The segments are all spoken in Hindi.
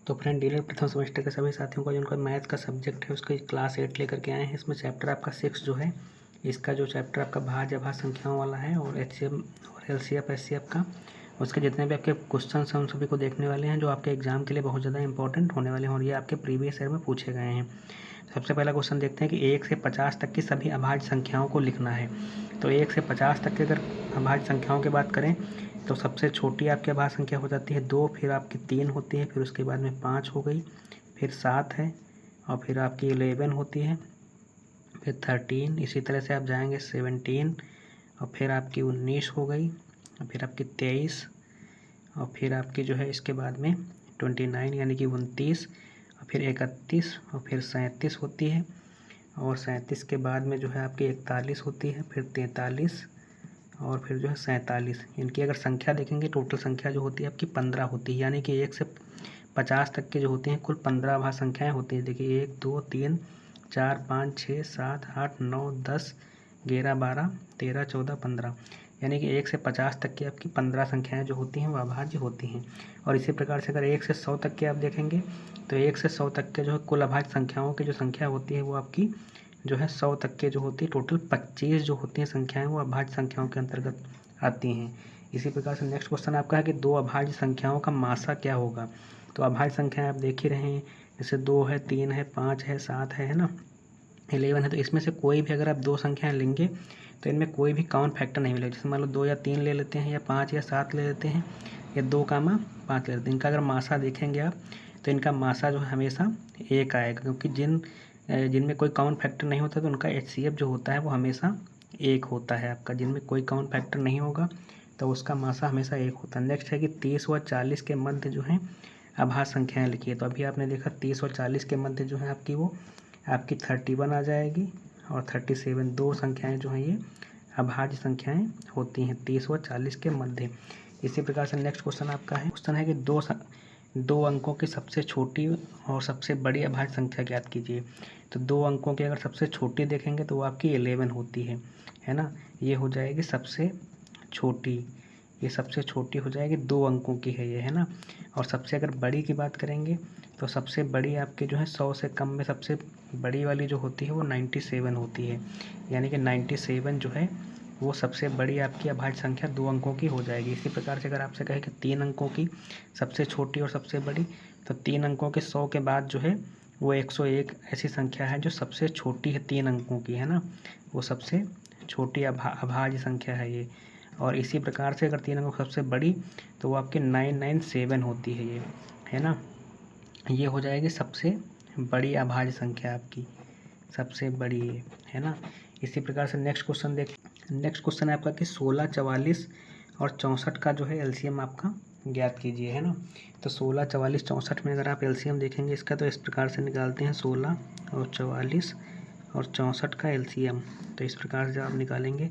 तो फ्रेंड डीलर प्रथम सेमेस्टर के सभी साथियों का जिनका मैथ का सब्जेक्ट है उसका क्लास 8 लेकर के आए हैं। इसमें चैप्टर आपका 6 जो है, इसका जो चैप्टर आपका भाज्य अभाज्य संख्याओं वाला है और एचसीएफ और एलसीएफ एचसीएफ का उसके जितने भी आपके क्वेश्चन हैं उन सभी को देखने वाले हैं जो आपके एग्जाम के लिए बहुत ज़्यादा इंपॉर्टेंट होने वाले हैं और ये आपके प्रीवियस ईयर में पूछे गए हैं। सबसे पहला क्वेश्चन देखते हैं कि 1 से 50 तक की सभी अभाज्य संख्याओं को लिखना है। तो 1 से 50 तक की अगर अभाज्य संख्याओं की बात करें तो सबसे छोटी आपकी अभाज्य संख्या हो जाती है 2, फिर आपकी 3 होती है, फिर उसके बाद में 5 हो गई, फिर 7 है और फिर आपकी 11 होती है, फिर 13, इसी तरह से आप जाएंगे 17 और फिर आपकी 19 हो गई और फिर आपकी 23 और फिर आपकी जो है इसके बाद में 29 यानी कि 29 और फिर 31 और फिर 37 होती है और 37 के बाद में जो है आपकी 41 होती है, फिर 43 और फिर जो है 47। इनकी अगर संख्या देखेंगे टोटल संख्या जो होती है आपकी 15 होती है, यानी कि 1 से 50 तक के जो होते हैं कुल 15 अभाज्य संख्याएँ होती हैं। देखिए 1 2 3 4 5 6 7 8 9 10 11 12 13 14 15, यानी कि 1 से 50 तक की आपकी 15 संख्याएँ जो होती हैं वो अभाज्य होती हैं। और इसी प्रकार से अगर 1 से 100 तक के आप देखेंगे तो 1 से 100 तक के जो है कुल अभाज्य संख्याओं की जो संख्या होती है वो आपकी जो है 100 तक के जो होती है टोटल 25 जो होती हैं संख्याएं वो अभाज्य संख्याओं के अंतर्गत आती हैं। इसी प्रकार से नेक्स्ट क्वेश्चन आपका है कि दो अभाज्य संख्याओं का मासा क्या होगा। तो अभाज्य संख्याएं आप देख ही रहे हैं, जैसे 2 है, 3 है, 5 है, 7 है ना, 11 है। तो इसमें से कोई भी अगर आप दो संख्याएं लेंगे तो इनमें कोई भी कॉमन फैक्टर नहीं मिलेगा। जैसे मान लो 2 या 3 ले लेते हैं या 5 या 7 ले लेते हैं या 2 कामा 5 ले लेते हैं, इनका अगर मासा देखेंगे आप तो इनका मासा जो है हमेशा 1 आएगा, क्योंकि जिनमें कोई कॉमन फैक्टर नहीं होता तो उनका एचसीएफ जो होता है वो हमेशा 1 होता है आपका। जिनमें कोई कॉमन फैक्टर नहीं होगा तो उसका मासा हमेशा 1 होता है। नेक्स्ट है कि 30 व 40 के मध्य जो है अभाज्य संख्याएं लिखिए। तो अभी आपने देखा 30 और 40 के मध्य जो है आपकी वो आपकी 31 आ जाएगी और 37, दो संख्याएं जो हैं ये अभाज्य संख्याएं होती हैं 30 व 40 के मध्य। इसी प्रकार से नेक्स्ट क्वेश्चन आपका है, क्वेश्चन है कि दो अंकों की सबसे छोटी और सबसे बड़ी अभाज्य संख्या ज्ञात कीजिए। तो 2 अंकों की अगर सबसे छोटी देखेंगे तो वो आपकी 11 होती है ना, ये हो जाएगी सबसे छोटी, ये सबसे छोटी हो जाएगी, 2 अंकों की है ये, है ना। और सबसे अगर बड़ी की बात करेंगे तो सबसे बड़ी आपकी जो है 100 से कम में सबसे बड़ी वाली जो होती है वो 97 होती है, यानी कि 97 जो है वो सबसे बड़ी आपकी अभाज्य संख्या 2 अंकों की हो जाएगी। इसी प्रकार से अगर आपसे कहे कि 3 अंकों की सबसे छोटी और सबसे बड़ी, तो 3 अंकों के 100 के बाद जो है वो 101 ऐसी संख्या है जो सबसे छोटी है 3 अंकों की, है ना, वो सबसे छोटी अभाज्य संख्या है ये। और इसी प्रकार से अगर 3 अंकों सबसे बड़ी तो वो आपकी 997 होती है ये, है ना, ये हो जाएगी सबसे बड़ी अभाज्य संख्या आपकी, सबसे बड़ी है ना। इसी प्रकार से नेक्स्ट क्वेश्चन है आपका कि 16, 44 और 64 का जो है एलसीएम आपका ज्ञात कीजिए, है ना। तो 16, 44, 64 में अगर आप एलसीएम देखेंगे इसका तो इस प्रकार से निकालते हैं 16 और 44 और 64 का एलसीएम। तो इस प्रकार से आप निकालेंगे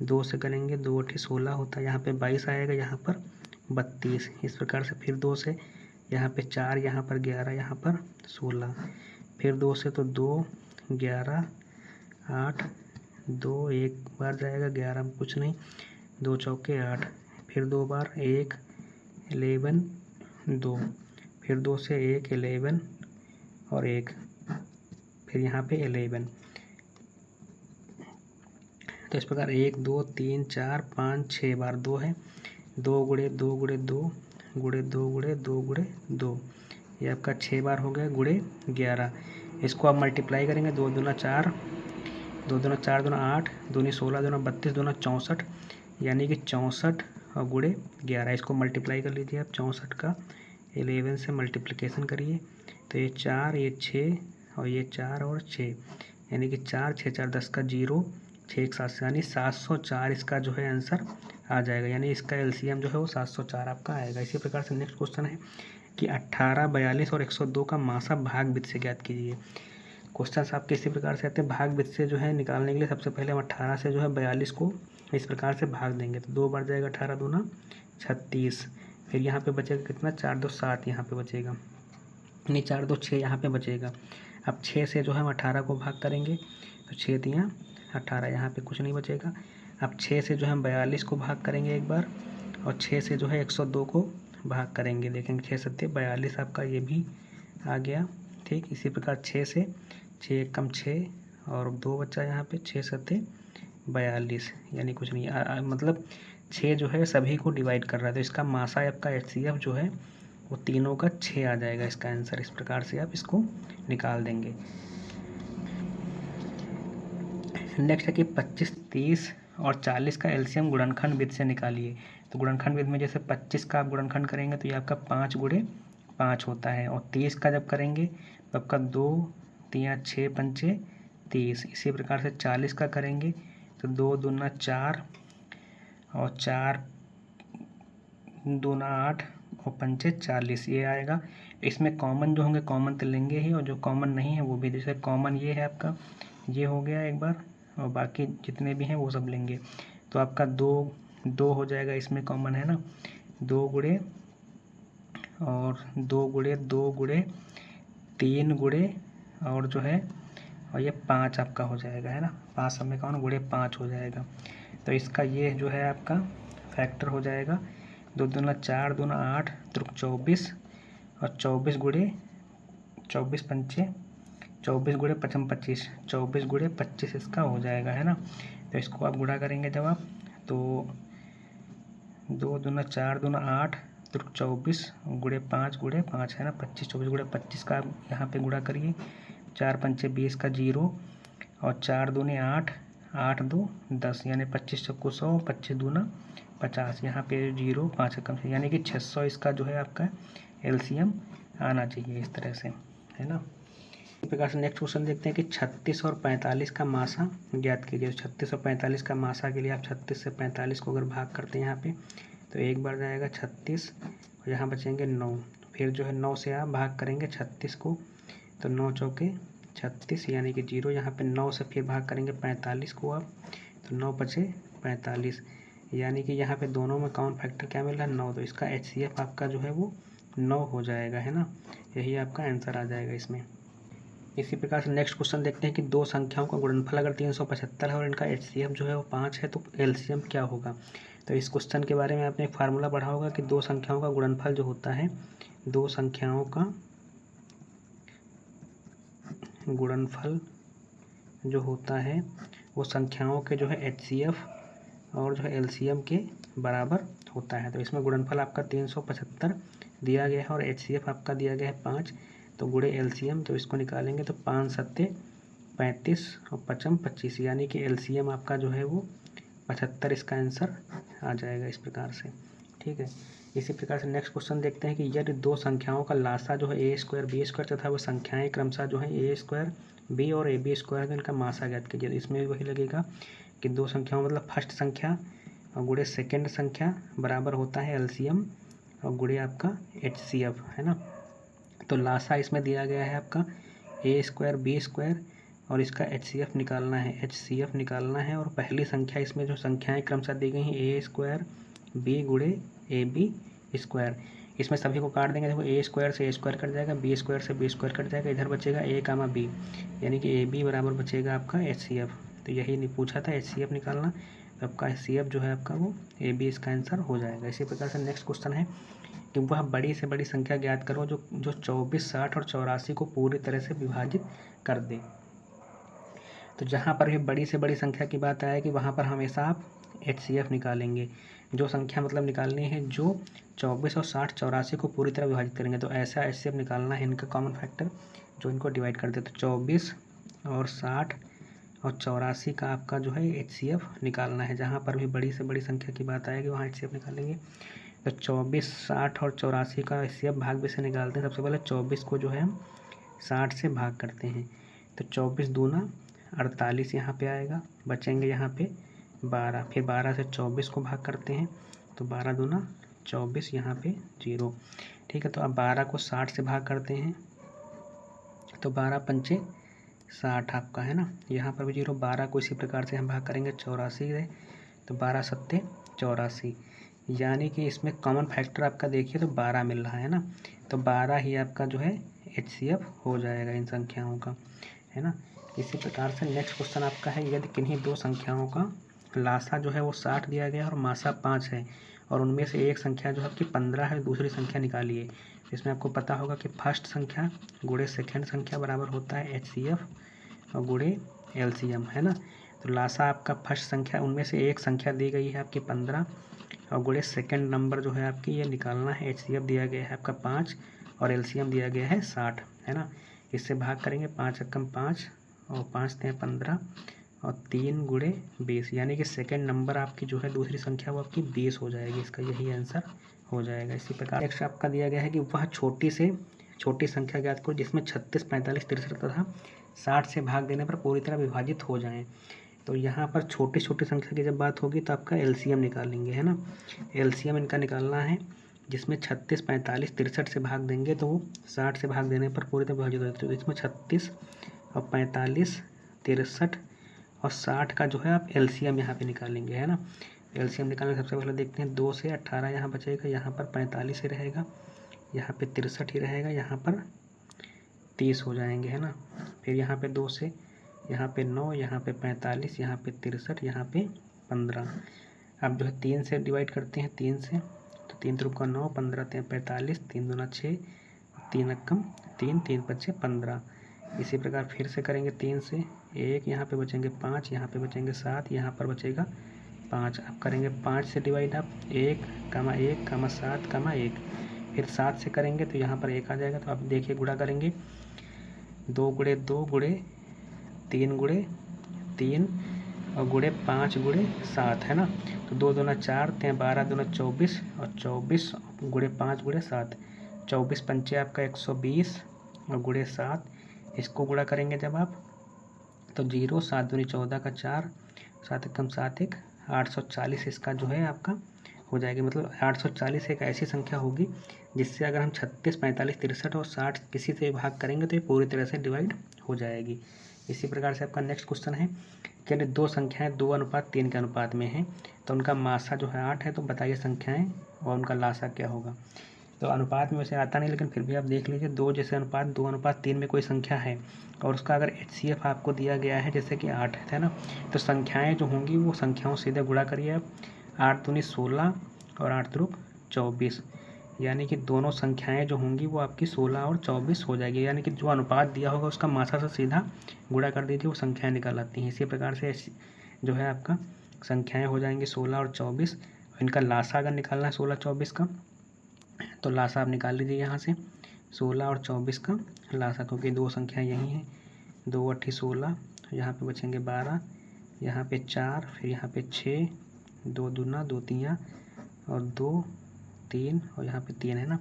2 से करेंगे, 2 8 16 होता है, यहाँ पे 22 आएगा, यहाँ पर 32, इस प्रकार से फिर 2 से यहाँ पे 4, यहाँ पर 11, यहाँ पर 16, फिर 2 से तो 2 11 8 2 एक बार जाएगा, 11 में कुछ नहीं, 2 चौके 8, फिर 2 बार 1 11 2, फिर 2 से 1 11 और 1, फिर यहाँ पे 11। तो इस प्रकार 1 2 3 4 5 6 बार 2 है, 2 गुणे 2 गुणे 2 गुणे 2 गुणे 2 गुणे 2, ये आपका 6 बार हो गया गुणे 11। इसको आप मल्टीप्लाई करेंगे, 2 दूना 4, 2 दूना 4 दूना 8, दूनी 16 दूना 32 दूना 64, यानी कि 64 और गुणे 11। इसको मल्टीप्लाई कर लीजिए आप, 64 का 11 से मल्टीप्लिकेशन करिए तो ये 4 ये 6 और ये 4 और 6, यानी कि 4 6 4 10 का 0, 6 1 7, यानी 704 इसका जो है आंसर आ जाएगा, यानी इसका एलसीएम जो है वो 704 आपका आएगा। इसी प्रकार से नेक्स्ट क्वेश्चन है कि 18, 42 और 102 का मासा भागवृत्त से ज्ञात कीजिए। क्वेश्चन आपके इसी प्रकार से आते हैं, भागवृत्त से जो है निकालने के लिए सबसे पहले हम 18 से जो है 42 को इस प्रकार से भाग देंगे तो 2 बार जाएगा, 18 दूना 36, फिर यहाँ पे बचेगा कितना, 4 2 7 यहाँ पे बचेगा, नहीं 4 2 6 यहाँ पे बचेगा। अब 6 से जो है हम 18 को भाग करेंगे तो 6 दिया 18, यहाँ पे कुछ नहीं बचेगा। अब 6 से जो है हम 42 को भाग करेंगे एक बार और 6 से जो है 102 को भाग करेंगे, देखेंगे 6 सत्ते 42 आपका ये भी आ गया। ठीक, इसी प्रकार 6 से 6 एक कम 6 और 2 बचा यहाँ पे, 6 सत्ते 42, यानी कुछ नहीं मतलब 6 जो है सभी को डिवाइड कर रहा है, तो इसका मासा आपका HCF जो है वो तीनों का 6 आ जाएगा इसका आंसर। इस प्रकार से आप इसको निकाल देंगे। नेक्स्ट है कि 25, 30 और 40 का एलसीएम गुणनखंड विधि से निकालिए। तो गुणनखंड विधि में जैसे 25 का आप गुणनखंड करेंगे तो ये आपका 5 गुणे 5 होता है, और 30 का जब करेंगे तो आपका 2 3 6 पंचे 30। इसी प्रकार से 40 का करेंगे तो 2 दूना 4 और 4 दूना 8 और पंचे 40 ये आएगा। इसमें कॉमन जो होंगे कॉमन तो लेंगे ही, और जो कॉमन नहीं है वो भी, जैसे कॉमन ये है आपका, ये हो गया एक बार, और बाकी जितने भी हैं वो सब लेंगे। तो आपका 2 हो जाएगा, इसमें कॉमन है ना, 2 गुणे और 2 गुणे 2 गुणे 3 गुणे और जो है और ये 5 आपका हो जाएगा, है ना, 5 सब में कौन गुणे 5 हो जाएगा। तो इसका ये जो है आपका फैक्टर हो जाएगा 2 दूना 4 दूना 8 त्रिक 24 और 24 गुणे 24 पंचे 24 गुणे 5 25, 24 गुणे 25 इसका हो जाएगा, है ना। तो इसको आप गुणा करेंगे जब आप, तो 2 दूना 4 दूना 8 त्रिक 24 गुणे 5 है ना, 25 24 गुणे 25 का आप यहाँ पे गुणा करिए, 4 पंचे 20 का 0 और 4 दूने 8 8 2 10, यानी 25 चौको 100 25 दूना 50, यहाँ पे 0 5 का कम से, यानी कि 600 इसका जो है आपका एलसीएम आना चाहिए इस तरह से, है ना। इस प्रकार से नेक्स्ट क्वेश्चन देखते हैं कि 36 और 45 का मासा ज्ञात कीजिए। 36 और 45 का मासा के लिए आप 36 से 45 को अगर भाग करते हैं यहाँ पे तो एक बार जाएगा 36 और यहाँ बचेंगे 9, फिर जो है 9 से आप भाग करेंगे 36 को, तो 9 चौके 36 यानी कि 0, यहाँ पे 9 से फिर भाग करेंगे 45 को आप, तो 9 बचे 45, यानी कि यहाँ पे दोनों में कॉमन फैक्टर क्या मिल रहा है 9, तो इसका HCF आपका जो है वो 9 हो जाएगा, है ना। यही आपका आंसर आ जाएगा इसमें। इसी प्रकार से नेक्स्ट क्वेश्चन देखते हैं कि दो संख्याओं का गुणनफल अगर 375 है और इनका HCF जो है वो 5 है तो LCM क्या होगा। तो इस क्वेश्चन के बारे में आपने एक फार्मूला पढ़ा होगा कि दो संख्याओं का गुणनफल जो होता है, दो संख्याओं का गुणनफल जो होता है वो संख्याओं के जो है HCF और जो है LCM के बराबर होता है। तो इसमें गुणनफल आपका 375 दिया गया है और HCF आपका दिया गया है 5, तो गुणे LCM, तो इसको निकालेंगे तो 5 सत्ते 35 और 5 25, यानी कि LCM आपका जो है वो 75 इसका आंसर आ जाएगा इस प्रकार से, ठीक है। इसी प्रकार से नेक्स्ट क्वेश्चन देखते हैं कि यदि दो संख्याओं का लासा जो है A² B² तथा वो संख्याएं क्रमशः जो है A² B और AB² है, इनका मासा ज्ञात कीजिए। इसमें भी वही लगेगा कि दो संख्याओं मतलब फर्स्ट संख्या और गुणे सेकेंड संख्या बराबर होता है LCM और गुणे आपका HCF, है ना। तो लासा इसमें दिया गया है आपका A² B² और इसका HCF निकालना है, और पहली संख्या इसमें जो संख्याएं क्रमशः दी गई हैं A² B गुणे AB², इसमें सभी को काट देंगे। देखो A² से A² कट जाएगा, B² से B² कट जाएगा, इधर बचेगा A, B, यानी कि AB बराबर बचेगा आपका HCF। तो यही नहीं पूछा था HCF निकालना, तो आपका HCF जो है आपका वो AB इसका आंसर हो जाएगा। इसी प्रकार से नेक्स्ट क्वेश्चन है कि वह बड़ी से बड़ी संख्या ज्ञात करो जो 24, 60 और 84 को पूरी तरह से विभाजित कर दे। तो जहाँ पर भी बड़ी से बड़ी संख्या की बात आएगी वहाँ पर हमेशा आप HCF निकालेंगे। जो संख्या मतलब निकालनी है जो 24 और 60 84 को पूरी तरह विभाजित करेंगे, तो ऐसा HCF निकालना है इनका कॉमन फैक्टर जो इनको डिवाइड कर दे। तो 24 और 60 और 84 का आपका जो है HCF निकालना है। जहाँ पर भी बड़ी से बड़ी संख्या की बात आएगी वहाँ HCF निकालेंगे। तो 24, 60 और 84 का HCF भाग में से निकालते हैं। सबसे पहले 24 को जो है हम 60 से भाग करते हैं, तो 24 दूना 48 यहाँ पे आएगा, बचेंगे यहाँ पे 12, फिर 12 से 24 को भाग करते हैं, तो 12 दूना 24 यहाँ पे 0, ठीक है। तो अब 12 को 60 से भाग करते हैं, तो 12 पंचे 60 आपका, है ना, यहाँ पर भी 0। 12 को इसी प्रकार से हम भाग करेंगे 84 से, तो 12 सत्ते 84, यानी कि इसमें कॉमन फैक्टर आपका देखिए तो 12 मिल रहा है ना, तो 12 ही आपका जो है HCF हो जाएगा इन संख्याओं का, है ना। इसी प्रकार से नेक्स्ट क्वेश्चन आपका है, यदि किन्हीं दो संख्याओं का लासा जो है वो 60 दिया गया और मासा 5 है और उनमें से एक संख्या जो आपकी 15 है, दूसरी संख्या निकालिए। इसमें आपको पता होगा कि फर्स्ट संख्या गुणे सेकेंड संख्या बराबर होता है HCF और गुणे LCM, है ना। तो लासा आपका फर्स्ट संख्या, उनमें से एक संख्या दी गई है आपकी 15 और गुणे सेकेंड नंबर जो है आपकी ये निकालना है। HCF दिया गया है आपका 5 और LCM दिया गया है 60, है ना। इससे भाग करेंगे, 5 एकम 5 और 5 × 15 और 3 गुणे 20, यानी कि सेकेंड नंबर आपकी जो है दूसरी संख्या वो आपकी 20 हो जाएगी। इसका यही आंसर हो जाएगा। इसी प्रकार नेक्स्ट आपका दिया गया है कि वह छोटी से छोटी संख्या ज्ञात करो जिसमें 36, 45, 63 तथा 60 से भाग देने पर पूरी तरह विभाजित हो जाएं। तो यहाँ पर छोटी छोटी संख्या की जब बात होगी तो आपका LCM निकालेंगे, है ना। LCM इनका निकालना है जिसमें 36, 45, 63 से भाग देंगे तो वो 60 से भाग देने पर पूरी तरह विभाजित हो जाते हैं। तो इसमें 36 और 45, 63 और 60 का जो है आप LCM यहाँ पे निकालेंगे, है ना। LCM निकालने सबसे पहले देखते हैं, 2 से 18 यहाँ बचेगा, यहाँ पर 45 ही रहेगा, यहाँ पे 63 ही रहेगा, यहाँ पर 30 हो जाएंगे, है ना। फिर यहाँ पे 2 से यहाँ पे 9, यहाँ पे 45, यहाँ पे 63, यहाँ पे 15। अब जो है 3 से डिवाइड करते हैं, 3 से, तो 3 त्रिक का 9, 15 × 45, 3 दूना 6, 3 एकम 3, 3 पच्चे 15। इसी प्रकार फिर से करेंगे 3 से, 1 यहाँ पे बचेंगे 5, यहाँ पे बचेंगे 7, यहाँ पर बचेगा 5। अब करेंगे 5 से डिवाइड, आप 1, 1, 7, 1। फिर 7 से करेंगे तो यहाँ पर 1 आ जाएगा। तो आप देखिए गुणा करेंगे, 2 गुणे 2 गुणे 3 गुणे 3 और गुणे 5 गुणे 7, है ना। तो 2 दूना 4, 12 दूना 24 और 24 गुणे 5 गुणे 7, 24 पंचे आपका 120 और गुणे 7। इसको गुणा करेंगे जब आप तो 0, 7 दूनी 14 का 4, 7 एकम 7 1, 840 इसका जो है आपका हो जाएगी। मतलब 840 एक ऐसी संख्या होगी जिससे अगर हम 36, 45, 63 और 60 किसी से भाग करेंगे तो ये पूरी तरह से डिवाइड हो जाएगी। इसी प्रकार से आपका नेक्स्ट क्वेश्चन है कि यदि दो संख्याएं 2:3 के अनुपात में हैं तो उनका मासा जो है 8 है, तो बताइए संख्याएं और उनका लासा क्या होगा। तो अनुपात में वैसे आता नहीं, लेकिन फिर भी आप देख लीजिए, 2 जैसे अनुपात 2:3 में कोई संख्या है और उसका अगर HCF आपको दिया गया है जैसे कि 8 है ना, तो संख्याएं जो होंगी वो संख्याओं सीधे गुणा करिए आप, 8 दूनी 16 और 8 त्रिक 24, यानी कि दोनों संख्याएं जो होंगी वो आपकी 16 और 24 हो जाएगी। यानी कि जो अनुपात दिया होगा उसका मासा से सीधा गुणा कर दीजिए, वो संख्याएं निकल आती हैं। इसी प्रकार से जो है आपका संख्याएं हो जाएंगी 16 और 24। इनका लासा अगर निकालना है 16, 24 का, तो लासा आप निकाल लीजिए यहाँ से 16 और 24 का लासा, क्योंकि दो संख्याएं यही हैं। 2 8 16, यहाँ पे बचेंगे 12, यहाँ पे 4, फिर यहाँ पे 6, 2 दूना 2 तियाँ और 2 3 और यहाँ पे 3 है ना।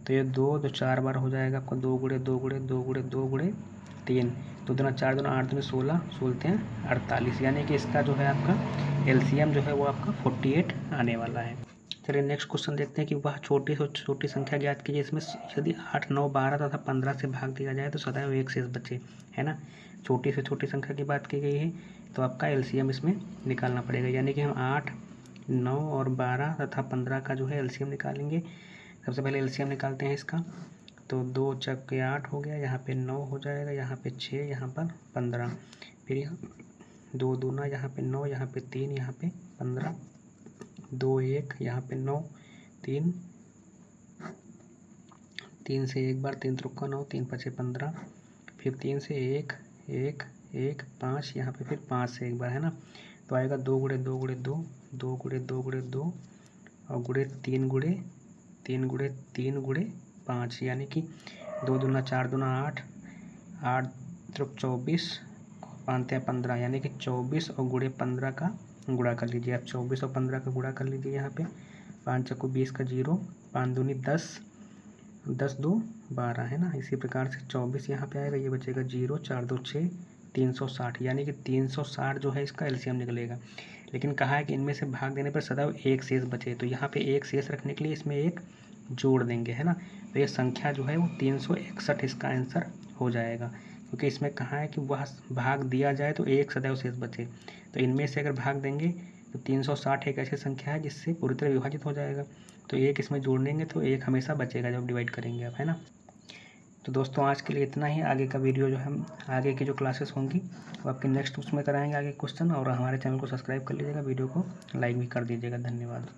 तो ये 2 तो 4 बार हो जाएगा आपका, 2 गुणे 2 गुणे 2 गुणे 2 गुणे 3, 2 दूना 4 दूना 8 दूनी 16, 16 48, यानी कि इसका जो है आपका LCM जो है वो आपका 48 आने वाला है। चलिए नेक्स्ट क्वेश्चन देखते हैं कि वह छोटी से छोटी संख्या ज्ञात कीजिए इसमें यदि 8, 9, 12 तथा 15 से भाग दिया जाए तो सदैव एक शेष बचे, है ना। छोटी से छोटी संख्या की बात की गई है तो आपका LCM इसमें निकालना पड़ेगा, यानी कि हम 8, 9 और 12 तथा 15 का जो है LCM निकालेंगे। सबसे पहले LCM निकालते हैं इसका, तो 2 चौके 8 हो गया, यहाँ पे 9 हो जाएगा, यहाँ पे 6, यहाँ पर 15, फिर यहाँ 2 दूना, यहाँ पे 9, यहाँ पे 3, यहाँ पे 15, 2 1, यहाँ पे 9, 3, 3 से एक बार, 3 त्रिक का 9, 3 पचे 15, फिर 3 से 1 1 1 5, यहाँ पे फिर 5 से एक बार, है ना। तो आएगा 2 गुणे 2 गुणे 2, 2 गुणे 2 गुणे 2 और गुणे 3 गुणे 3 गुणे 3 गुणे 5, यानी कि 2 दूना 4 दूना 8, 8 त्रिक 24, 5 15, यानी कि 24 और गुणे 15 का गुणा कर लीजिए आप, 24 और 15 का गुणा कर लीजिए यहाँ पे, 5 चक्कू 20 का 0, 5 दूनी 10, 10 2 12, है ना। इसी प्रकार से 24 यहाँ पे आएगा, ये बचेगा 0, 4 2 6, 360, यानी कि 360 जो है इसका LCM निकलेगा। लेकिन कहा है कि इनमें से भाग देने पर सदैव एक शेष बचे, तो यहाँ पे एक शेष रखने के लिए इसमें एक जोड़ देंगे, है ना। तो ये संख्या जो है वो 361 इसका आंसर हो जाएगा, क्योंकि इसमें कहा है कि वह भाग दिया जाए तो एक सदैव शेष बचे। तो इनमें से अगर भाग देंगे तो 360 एक ऐसी संख्या है जिससे पूरी तरह विभाजित हो जाएगा, तो एक इसमें जोड़ देंगे तो एक हमेशा बचेगा जब डिवाइड करेंगे आप, है ना। तो दोस्तों आज के लिए इतना ही। आगे का वीडियो जो हम आगे की जो क्लासेस होंगी वो आपके नेक्स्ट उसमें कराएंगे आगे क्वेश्चन, और हमारे चैनल को सब्सक्राइब कर लीजिएगा, वीडियो को लाइक भी कर दीजिएगा। धन्यवाद।